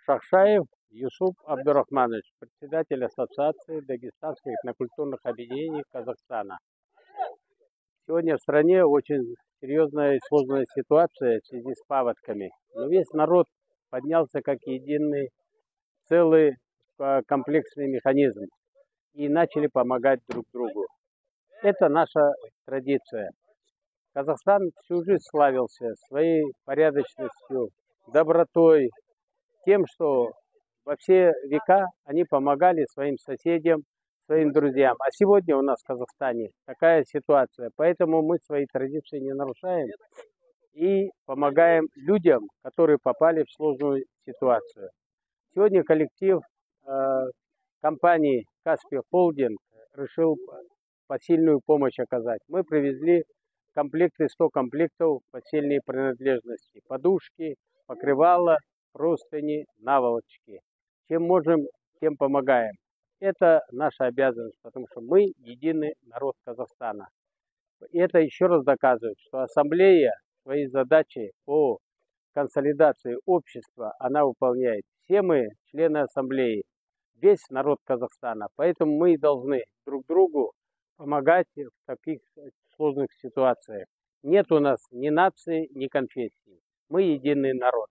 Шахшаев Юсуп Абдурахманович, председатель Ассоциации дагестанских этнокультурных объединений Казахстана. Сегодня в стране очень серьезная и сложная ситуация в связи с паводками. Но весь народ поднялся как единый, целый комплексный механизм и начали помогать друг другу. Это наша традиция. Казахстан всю жизнь славился своей порядочностью, добротой, тем, что во все века они помогали своим соседям, своим друзьям. А сегодня у нас в Казахстане такая ситуация. Поэтому мы свои традиции не нарушаем и помогаем людям, которые попали в сложную ситуацию. Сегодня коллектив компании Каспий Холдинг решил посильную помощь оказать. Мы привезли комплекты, 100 комплектов постельной принадлежности, подушки, покрывала, простыни, наволочки. Чем можем, тем помогаем. Это наша обязанность, потому что мы единый народ Казахстана. И это еще раз доказывает, что ассамблея свои задачи по консолидации общества, она выполняет. Все мы члены ассамблеи, весь народ Казахстана. Поэтому мы должны друг другу помогать в таких сложных ситуациях. Нет у нас ни нации, ни конфессии. Мы единый народ.